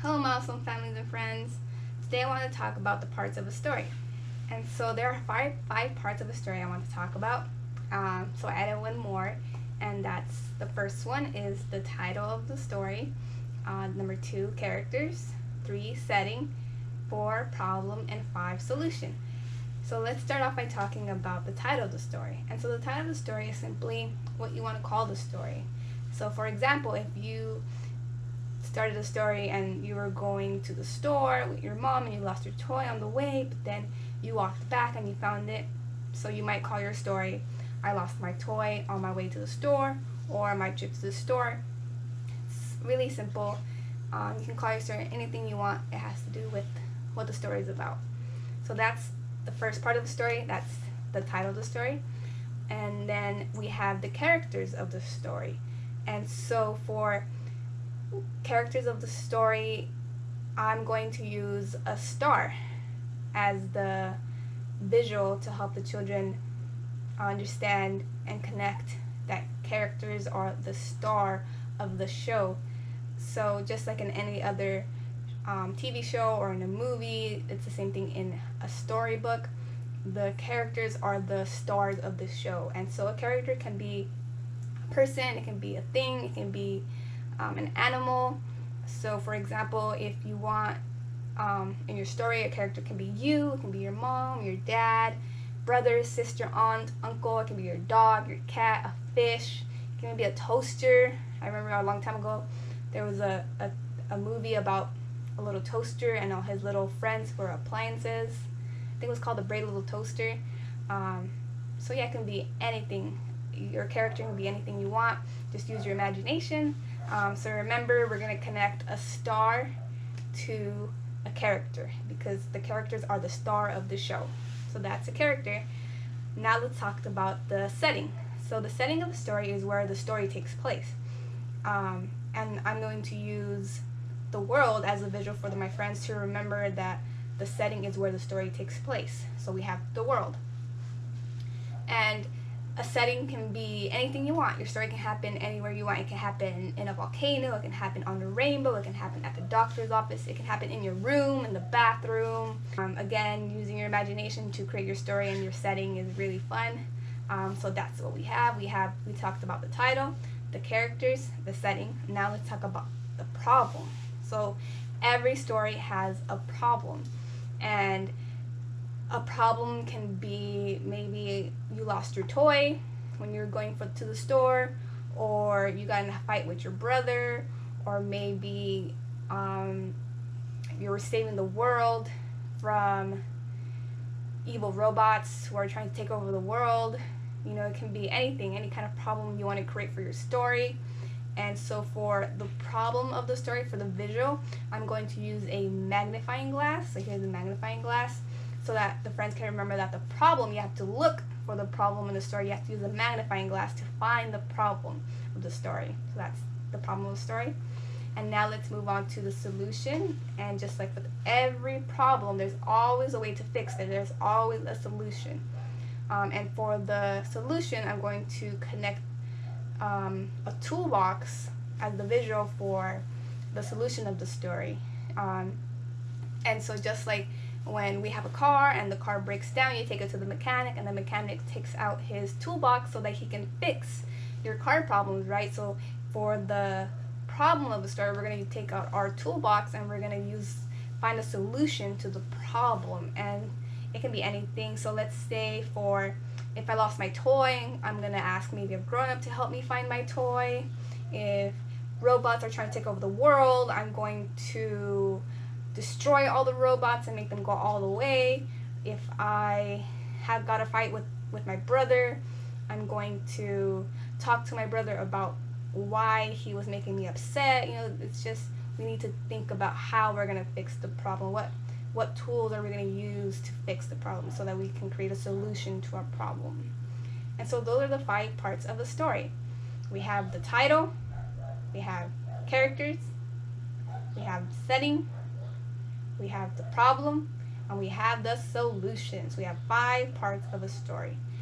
Hello Milestone families and friends. Today I want to talk about the parts of a story. And so there are five parts of a story I want to talk about. So I added one more, and that's the first one is the title of the story. Number 2, characters. 3, setting. 4, problem. And 5, solution. So let's start off by talking about the title of the story. And so the title of the story is simply what you want to call the story. So for example, if you started a story and you were going to the store with your mom and you lost your toy on the way, but then you walked back and you found it, so you might call your story I lost my toy on my way to the store, or my trip to the store. It's really simple. You can call your story anything you want. It has to do with what the story is about. So that's the first part of the story. That's the title of the story. And then we have the characters of the story. And so for characters of the story, I'm going to use a star as the visual to help the children understand and connect that characters are the star of the show. So just like in any other TV show or in a movie, it's the same thing in a storybook. The characters are the stars of the show. And so a character can be a person, it can be a thing, it can be an animal. So for example, if you want in your story, a character can be you, it can be your mom, your dad, brother, sister, aunt, uncle, it can be your dog, your cat, a fish, it can be a toaster. I remember a long time ago there was a movie about a little toaster and all his little friends were appliances. I think it was called The Brave Little Toaster. So yeah, it can be anything. Your character can be anything you want. Just use your imagination. So remember, we're going to connect a star to a character because the characters are the star of the show. So that's a character. Now let's talk about the setting. So the setting of the story is where the story takes place. And I'm going to use the world as a visual for my friends to remember that the setting is where the story takes place. So we have the world. And a setting can be anything you want. Your story can happen anywhere you want. It can happen in a volcano, it can happen on a rainbow, it can happen at the doctor's office, it can happen in your room, in the bathroom. Again, using your imagination to create your story and your setting is really fun. So that's what we have. We talked about the title, the characters, the setting. Now let's talk about the problem. So every story has a problem. And a problem can be maybe you lost your toy when you were going to the store, or you got in a fight with your brother, or maybe you were saving the world from evil robots who are trying to take over the world. You know, it can be anything, any kind of problem you want to create for your story. And so for the problem of the story, for the visual, I'm going to use a magnifying glass. So here's the magnifying glass, so that the friends can remember that the problem, you have to look for the problem in the story. You have to use a magnifying glass to find the problem of the story. So that's the problem of the story. And now let's move on to the solution. And just like with every problem, there's always a way to fix it. There's always a solution. And for the solution, I'm going to connect a toolbox as the visual for the solution of the story. And so just like when we have a car and the car breaks down, you take it to the mechanic and the mechanic takes out his toolbox so that he can fix your car problems, right? So for the problem of the story, we're going to take out our toolbox and we're going to find a solution to the problem. And it can be anything. So let's say if I lost my toy, I'm going to ask maybe a grown-up to help me find my toy. If robots are trying to take over the world, I'm going to destroy all the robots and make them go all the way. If I have got a fight with my brother, I'm going to talk to my brother about why he was making me upset. You know, it's just, we need to think about how we're going to fix the problem. What tools are we going to use to fix the problem so that we can create a solution to our problem. And so those are the 5 parts of the story. We have the title, we have characters, we have setting, we have the problem, and we have the solutions. We have 5 parts of a story.